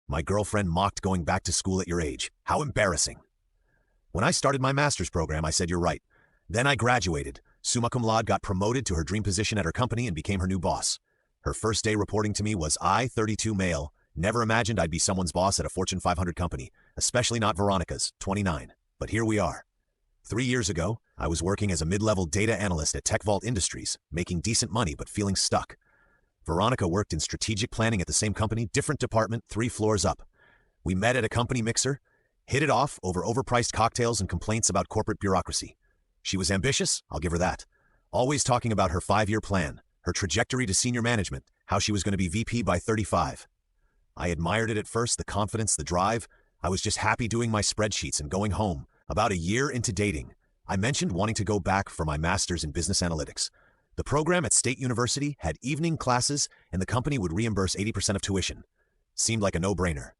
My girlfriend mocked going back to school at your age. How embarrassing. When I started my master's program, I said you're right. Then I graduated. Summa cum laude, got promoted to her dream position at her company and became her new boss. Her first day reporting to me was I, 32 male. Never imagined I'd be someone's boss at a Fortune 500 company, especially not Veronica's, 29. But here we are. 3 years ago, I was working as a mid-level data analyst at TechVault Industries, making decent money but feeling stuck. Veronica worked in strategic planning at the same company, different department, 3 floors up. We met at a company mixer, hit it off over overpriced cocktails and complaints about corporate bureaucracy. She was ambitious, I'll give her that. Always talking about her 5-year plan, her trajectory to senior management, how she was going to be VP by 35. I admired it at first, the confidence, the drive. I was just happy doing my spreadsheets and going home. About a year into dating, I mentioned wanting to go back for my master's in business analytics. The program at State University had evening classes and the company would reimburse 80% of tuition. Seemed like a no-brainer.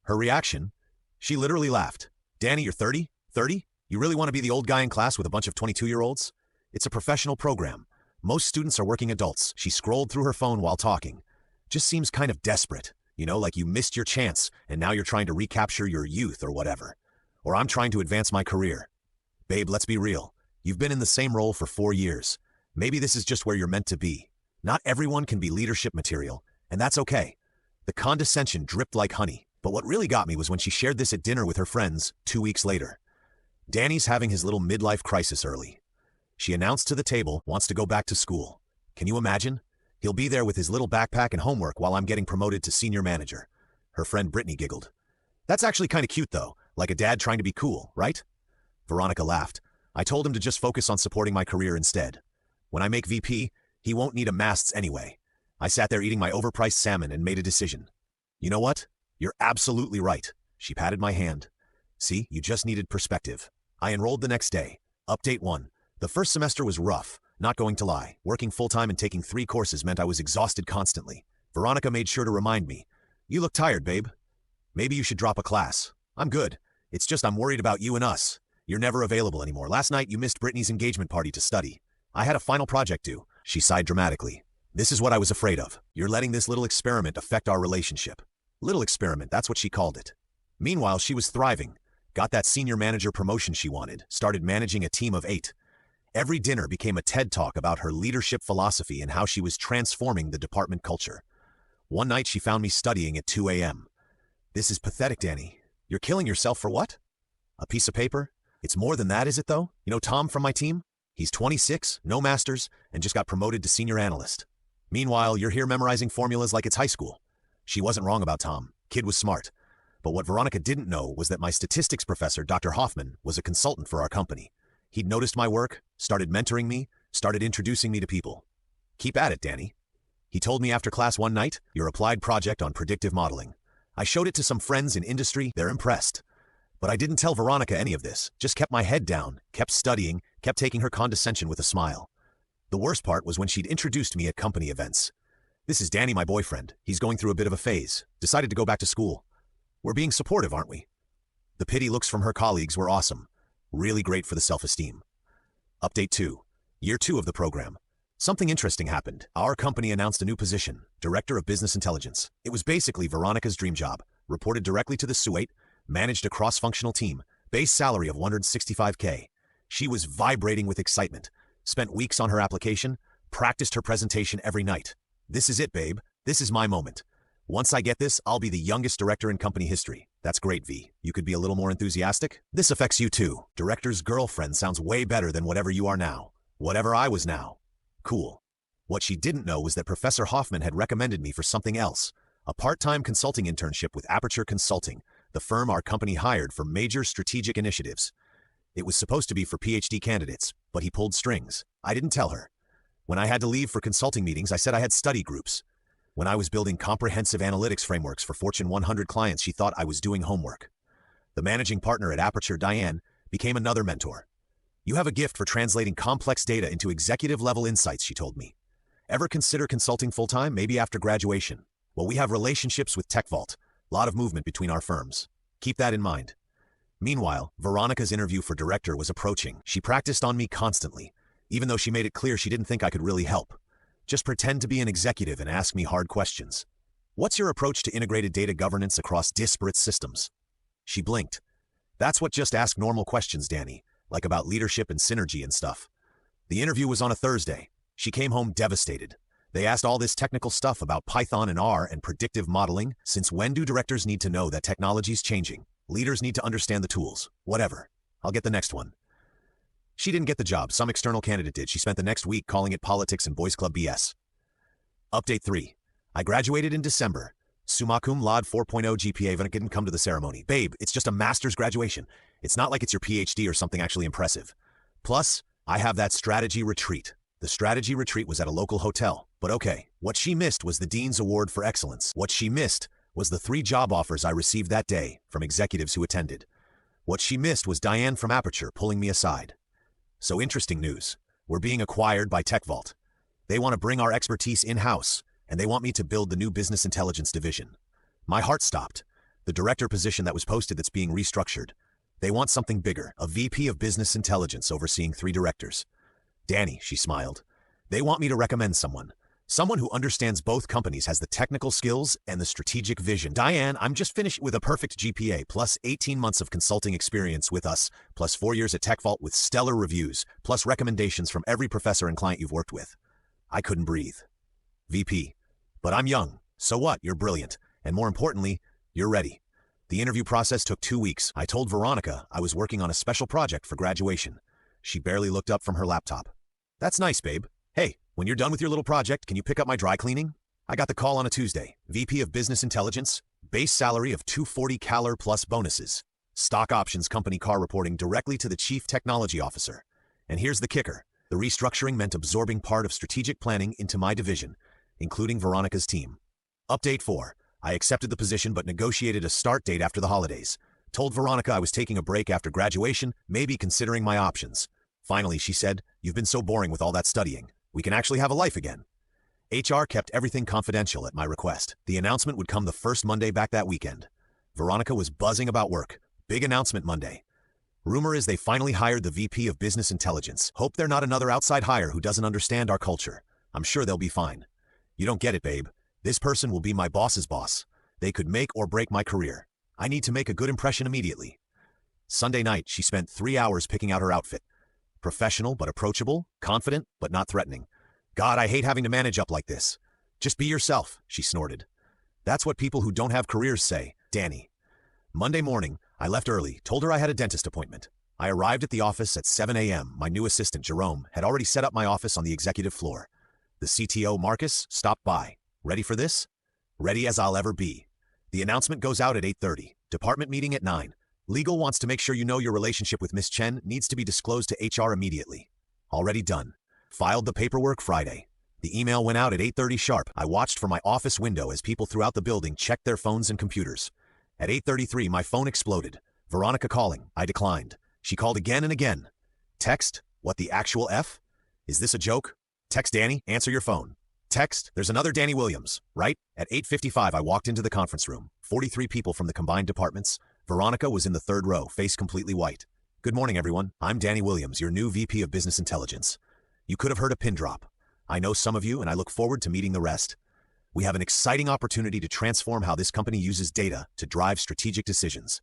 Her reaction? She literally laughed. Danny, you're 30? 30? You really want to be the old guy in class with a bunch of 22-year-olds? It's a professional program. Most students are working adults. She scrolled through her phone while talking. Just seems kind of desperate. You know, like you missed your chance and now you're trying to recapture your youth or whatever. Or I'm trying to advance my career. Babe, let's be real. You've been in the same role for 4 years. Maybe this is just where you're meant to be. Not everyone can be leadership material, and that's okay. The condescension dripped like honey, but what really got me was when she shared this at dinner with her friends 2 weeks later. Danny's having his little midlife crisis early. She announced to the table, wants to go back to school. Can you imagine? He'll be there with his little backpack and homework while I'm getting promoted to senior manager. Her friend Brittany giggled. That's actually kind of cute though, like a dad trying to be cool, right? Veronica laughed. I told him to just focus on supporting my career instead. When I make VP, he won't need a masts anyway. I sat there eating my overpriced salmon and made a decision. You know what? You're absolutely right. She patted my hand. See, you just needed perspective. I enrolled the next day. Update 1. The first semester was rough, not going to lie. Working full-time and taking 3 courses meant I was exhausted constantly. Veronica made sure to remind me. You look tired, babe. Maybe you should drop a class. I'm good. It's just I'm worried about you and us. You're never available anymore. Last night you missed Brittany's engagement party to study. I had a final project due. She sighed dramatically. This is what I was afraid of. You're letting this little experiment affect our relationship. Little experiment, that's what she called it. Meanwhile, she was thriving. Got that senior manager promotion she wanted. Started managing a team of 8. Every dinner became a TED Talk about her leadership philosophy and how she was transforming the department culture. One night she found me studying at 2 a.m. This is pathetic, Danny. You're killing yourself for what? A piece of paper? It's more than that, is it though? You know Tom from my team? He's 26, no masters, and just got promoted to senior analyst. Meanwhile, you're here memorizing formulas like it's high school. She wasn't wrong about Tom. Kid was smart. But what Veronica didn't know was that my statistics professor, Dr. Hoffman, was a consultant for our company. He'd noticed my work, started mentoring me, started introducing me to people. Keep at it, Danny. He told me after class one night, your applied project on predictive modeling. I showed it to some friends in industry, they're impressed. But I didn't tell Veronica any of this, just kept my head down, kept studying, kept taking her condescension with a smile. The worst part was when she'd introduced me at company events. This is Danny, my boyfriend. He's going through a bit of a phase. Decided to go back to school. We're being supportive, aren't we? The pity looks from her colleagues were awesome. Really great for the self-esteem. Update 2. Year 2 of the program. Something interesting happened. Our company announced a new position, Director of Business Intelligence. It was basically Veronica's dream job. Reported directly to the SUATE, managed a cross-functional team, base salary of $165K. She was vibrating with excitement. Spent weeks on her application, practiced her presentation every night. This is it, babe. This is my moment. Once I get this, I'll be the youngest director in company history. That's great, V. You could be a little more enthusiastic? This affects you too. Director's girlfriend sounds way better than whatever you are now. Whatever I was now. Cool. What she didn't know was that Professor Hoffman had recommended me for something else. A part-time consulting internship with Aperture Consulting, the firm our company hired for major strategic initiatives. It was supposed to be for PhD candidates, but he pulled strings. I didn't tell her. When I had to leave for consulting meetings, I said I had study groups. When I was building comprehensive analytics frameworks for Fortune 100 clients, she thought I was doing homework. The managing partner at Aperture, Diane, became another mentor. You have a gift for translating complex data into executive-level insights, she told me. Ever consider consulting full-time, maybe after graduation? Well, we have relationships with TechVault. Lot of movement between our firms. Keep that in mind. Meanwhile, Veronica's interview for director was approaching. She practiced on me constantly, even though she made it clear she didn't think I could really help. Just pretend to be an executive and ask me hard questions. What's your approach to integrated data governance across disparate systems? She blinked. That's what just ask normal questions, Danny, like about leadership and synergy and stuff. The interview was on a Thursday. She came home devastated. They asked all this technical stuff about Python and R and predictive modeling. Since when do directors need to know that technology's changing? Leaders need to understand the tools. Whatever. I'll get the next one. She didn't get the job. Some external candidate did. She spent the next week calling it politics and boys club BS. Update 3. I graduated in December. Summa cum laude 4.0 GPA, but I didn't come to the ceremony. Babe, it's just a master's graduation. It's not like it's your PhD or something actually impressive. Plus, I have that strategy retreat. The strategy retreat was at a local hotel. But okay, what she missed was the Dean's Award for Excellence. What she missed was the 3 job offers I received that day from executives who attended. What she missed was Diane from Aperture pulling me aside. So interesting news. We're being acquired by TechVault. They want to bring our expertise in-house, and they want me to build the new business intelligence division. My heart stopped. The director position that was posted that's being restructured. They want something bigger, a VP of business intelligence overseeing 3 directors. Danny, she smiled. They want me to recommend someone. Someone who understands both companies, has the technical skills and the strategic vision. Diane, I'm just finished with a perfect GPA, plus 18 months of consulting experience with us, plus 4 years at TechVault with stellar reviews, plus recommendations from every professor and client you've worked with. I couldn't breathe. VP. But I'm young. So what? You're brilliant. And more importantly, you're ready. The interview process took 2 weeks. I told Veronica I was working on a special project for graduation. She barely looked up from her laptop. That's nice, babe. Hey, when you're done with your little project, can you pick up my dry cleaning? I got the call on a Tuesday. VP of Business Intelligence, base salary of $240,000 plus bonuses. Stock options, company car reporting directly to the Chief Technology Officer. And here's the kicker. The restructuring meant absorbing part of strategic planning into my division, including Veronica's team. Update 4. I accepted the position but negotiated a start date after the holidays. Told Veronica I was taking a break after graduation, maybe considering my options. Finally, she said, "You've been so boring with all that studying. We can actually have a life again." HR kept everything confidential at my request. The announcement would come the first Monday back that weekend. Veronica was buzzing about work. Big announcement Monday. Rumor is they finally hired the VP of Business Intelligence. Hope they're not another outside hire who doesn't understand our culture. I'm sure they'll be fine. You don't get it, babe. This person will be my boss's boss. They could make or break my career. I need to make a good impression immediately. Sunday night, she spent 3 hours picking out her outfit. Professional but approachable, confident but not threatening. God, I hate having to manage up like this. Just be yourself, she snorted. That's what people who don't have careers say, Danny. Monday morning, I left early, told her I had a dentist appointment. I arrived at the office at 7 a.m. My new assistant, Jerome, had already set up my office on the executive floor. The CTO, Marcus, stopped by. Ready for this? Ready as I'll ever be. The announcement goes out at 8:30. Department meeting at 9. Legal wants to make sure you know your relationship with Miss Chen needs to be disclosed to HR immediately. Already done. Filed the paperwork Friday. The email went out at 8:30 sharp. I watched from my office window as people throughout the building checked their phones and computers. At 8:33, my phone exploded. Veronica calling. I declined. She called again and again. Text? What the actual F? Is this a joke? Text Danny, answer your phone. Text, there's another Danny Williams, right? At 8:55, I walked into the conference room. 43 people from the combined departments. Veronica was in the 3rd row, face completely white. Good morning, everyone. I'm Danny Williams, your new VP of Business Intelligence. You could have heard a pin drop. I know some of you, and I look forward to meeting the rest. We have an exciting opportunity to transform how this company uses data to drive strategic decisions.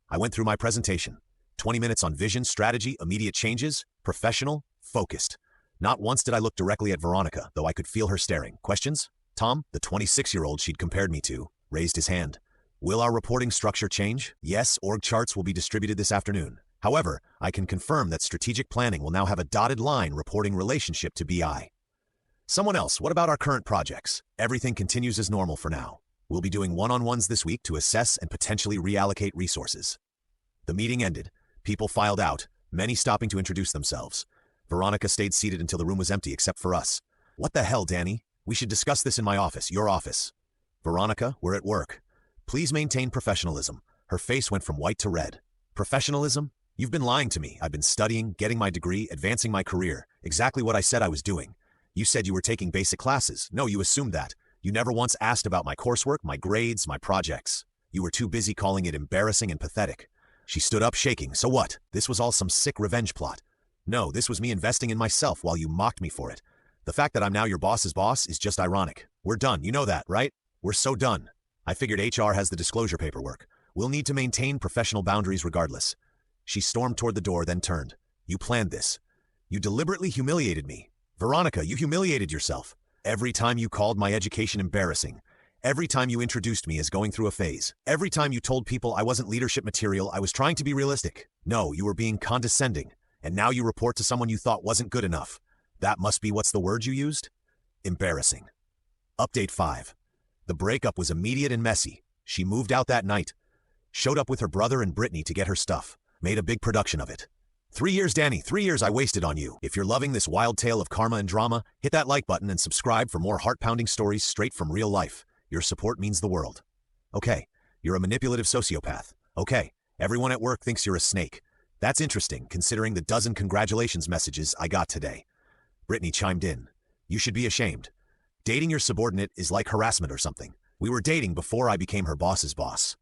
I went through my presentation. 20 minutes on vision, strategy, immediate changes, professional, focused. Not once did I look directly at Veronica, though I could feel her staring. Questions? Tom, the 26-year-old she'd compared me to, raised his hand. Will our reporting structure change? Yes, org charts will be distributed this afternoon. However, I can confirm that strategic planning will now have a dotted line reporting relationship to BI. Someone else, what about our current projects? Everything continues as normal for now. We'll be doing one-on-ones this week to assess and potentially reallocate resources. The meeting ended. People filed out, many stopping to introduce themselves. Veronica stayed seated until the room was empty except for us. What the hell, Danny? We should discuss this in my office, your office. Veronica, we're at work. Please maintain professionalism. Her face went from white to red. Professionalism? You've been lying to me. I've been studying, getting my degree, advancing my career. Exactly what I said I was doing. You said you were taking basic classes. No, you assumed that. You never once asked about my coursework, my grades, my projects. You were too busy calling it embarrassing and pathetic. She stood up shaking. So what? This was all some sick revenge plot. No, this was me investing in myself while you mocked me for it. The fact that I'm now your boss's boss is just ironic. We're done. You know that, right? We're so done. I figured HR has the disclosure paperwork. We'll need to maintain professional boundaries regardless. She stormed toward the door, then turned. You planned this. You deliberately humiliated me. Veronica, you humiliated yourself. Every time you called my education embarrassing. Every time you introduced me as going through a phase. Every time you told people I wasn't leadership material, I was trying to be realistic. No, you were being condescending. And now you report to someone you thought wasn't good enough. That must be what's the word you used? Embarrassing. Update 5. The breakup was immediate and messy. She moved out that night. Showed up with her brother and Brittany to get her stuff. Made a big production of it. 3 years, Danny. 3 years I wasted on you. If you're loving this wild tale of karma and drama, hit that like button and subscribe for more heart-pounding stories straight from real life. Your support means the world. Okay, you're a manipulative sociopath. Okay, everyone at work thinks you're a snake. That's interesting, considering the dozen congratulations messages I got today. Brittany chimed in. You should be ashamed. Dating your subordinate is like harassment or something. We were dating before I became her boss's boss.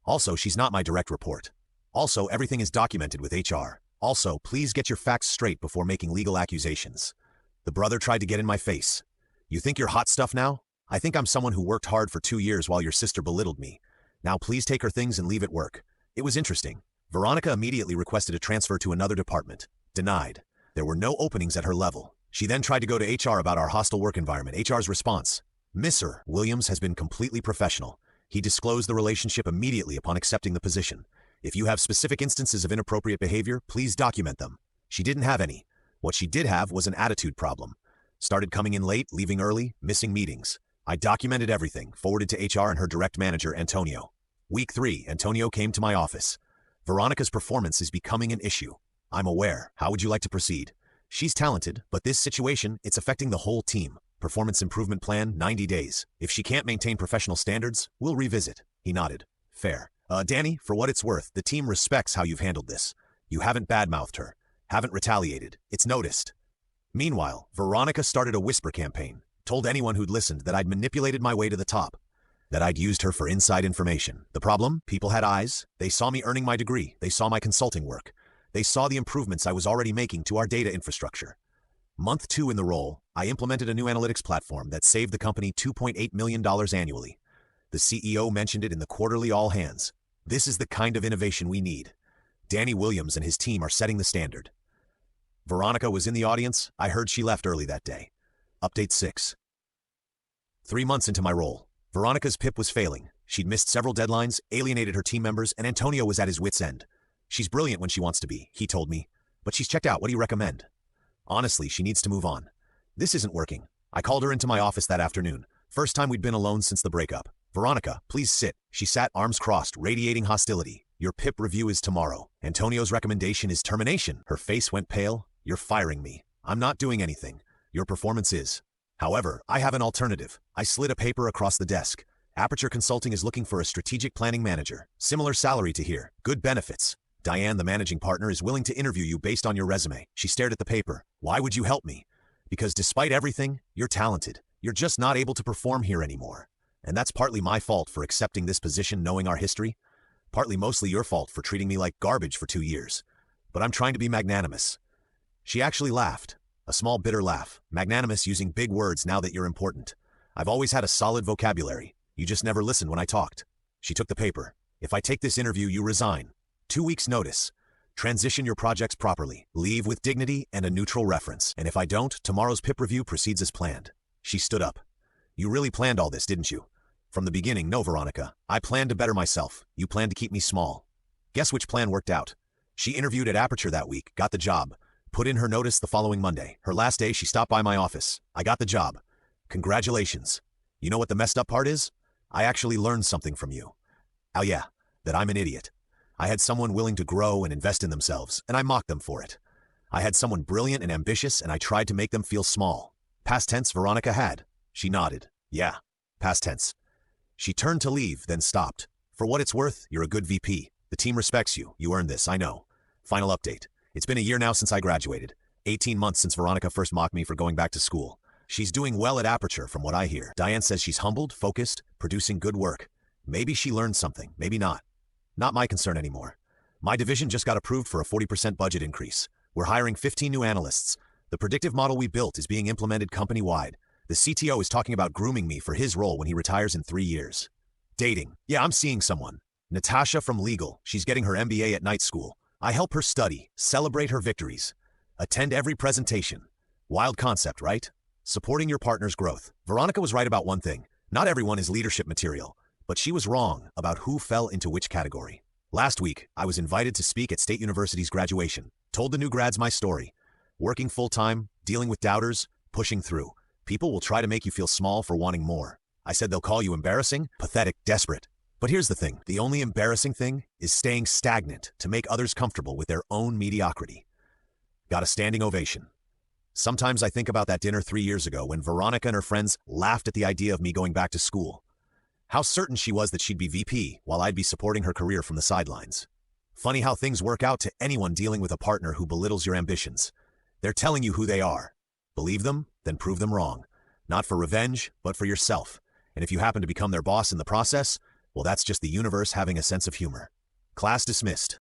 Also, she's not my direct report. Also, everything is documented with HR. Also, please get your facts straight before making legal accusations. The brother tried to get in my face. You think you're hot stuff now? I think I'm someone who worked hard for 2 years while your sister belittled me. Now please take her things and leave at work. It was interesting. Veronica immediately requested a transfer to another department. Denied. There were no openings at her level. She then tried to go to HR about our hostile work environment. HR's response. Mr. Williams has been completely professional. He disclosed the relationship immediately upon accepting the position. If you have specific instances of inappropriate behavior, please document them. She didn't have any. What she did have was an attitude problem. Started coming in late, leaving early, missing meetings. I documented everything, forwarded to HR and her direct manager, Antonio. Week 3, Antonio came to my office. Veronica's performance is becoming an issue. I'm aware. How would you like to proceed? She's talented, but this situation, it's affecting the whole team. Performance improvement plan, 90 days. If she can't maintain professional standards, we'll revisit. He nodded. Fair. Danny, for what it's worth, the team respects how you've handled this. You haven't badmouthed her. Haven't retaliated. It's noticed. Meanwhile, Veronica started a whisper campaign. Told anyone who'd listened that I'd manipulated my way to the top. That I'd used her for inside information. The problem? People had eyes. They saw me earning my degree. They saw my consulting work. They saw the improvements I was already making to our data infrastructure. Month 2 in the role, I implemented a new analytics platform that saved the company $2.8 million annually. The CEO mentioned it in the quarterly all hands. This is the kind of innovation we need. Danny Williams and his team are setting the standard. Veronica was in the audience. I heard she left early that day. Update 6. 3 months into my role, Veronica's PIP was failing. She'd missed several deadlines, alienated her team members, and Antonio was at his wit's end. She's brilliant when she wants to be, he told me. But she's checked out. What do you recommend? Honestly, she needs to move on. This isn't working. I called her into my office that afternoon. First time we'd been alone since the breakup. Veronica, please sit. She sat, arms crossed, radiating hostility. Your PIP review is tomorrow. Antonio's recommendation is termination. Her face went pale. You're firing me. I'm not doing anything. Your performance is. However, I have an alternative. I slid a paper across the desk. Aperture Consulting is looking for a strategic planning manager. Similar salary to here. Good benefits. Diane, the managing partner, is willing to interview you based on your resume. She stared at the paper. Why would you help me? Because despite everything, you're talented. You're just not able to perform here anymore. And that's partly my fault for accepting this position knowing our history. Partly mostly your fault for treating me like garbage for 2 years. But I'm trying to be magnanimous. She actually laughed. A small bitter laugh. Magnanimous using big words now that you're important. I've always had a solid vocabulary. You just never listened when I talked. She took the paper. If I take this interview, you resign. 2 weeks notice. Transition your projects properly. Leave with dignity and a neutral reference. And if I don't, tomorrow's PIP review proceeds as planned. She stood up. You really planned all this, didn't you? From the beginning, no, Veronica. I planned to better myself. You planned to keep me small. Guess which plan worked out? She interviewed at Aperture that week, got the job. Put in her notice the following Monday. Her last day, she stopped by my office. I got the job. Congratulations. You know what the messed up part is? I actually learned something from you. Oh yeah, that I'm an idiot. I had someone willing to grow and invest in themselves, and I mocked them for it. I had someone brilliant and ambitious, and I tried to make them feel small. Past tense, Veronica had. She nodded. Yeah, past tense. She turned to leave, then stopped. For what it's worth, you're a good VP. The team respects you. You earned this, I know. Final update. It's been a year now since I graduated. 18 months since Veronica first mocked me for going back to school. She's doing well at Aperture from what I hear. Diane says she's humbled, focused, producing good work. Maybe she learned something, maybe not. Not my concern anymore. My division just got approved for a 40% budget increase. We're hiring 15 new analysts. The predictive model we built is being implemented company-wide. The CTO is talking about grooming me for his role when he retires in 3 years. Dating. Yeah, I'm seeing someone. Natasha from legal. She's getting her MBA at night school. I help her study, celebrate her victories, attend every presentation. Wild concept, right? Supporting your partner's growth. Veronica was right about one thing. Not everyone is leadership material, but she was wrong about who fell into which category. Last week, I was invited to speak at State University's graduation. Told the new grads my story. Working full-time, dealing with doubters, pushing through. People will try to make you feel small for wanting more. I said they'll call you embarrassing, pathetic, desperate. But here's the thing. The only embarrassing thing is staying stagnant to make others comfortable with their own mediocrity. Got a standing ovation. Sometimes I think about that dinner 3 years ago when Veronica and her friends laughed at the idea of me going back to school. How certain she was that she'd be VP while I'd be supporting her career from the sidelines. Funny how things work out to anyone dealing with a partner who belittles your ambitions. They're telling you who they are. Believe them, then prove them wrong. Not for revenge, but for yourself. And if you happen to become their boss in the process, well, that's just the universe having a sense of humor. Class dismissed.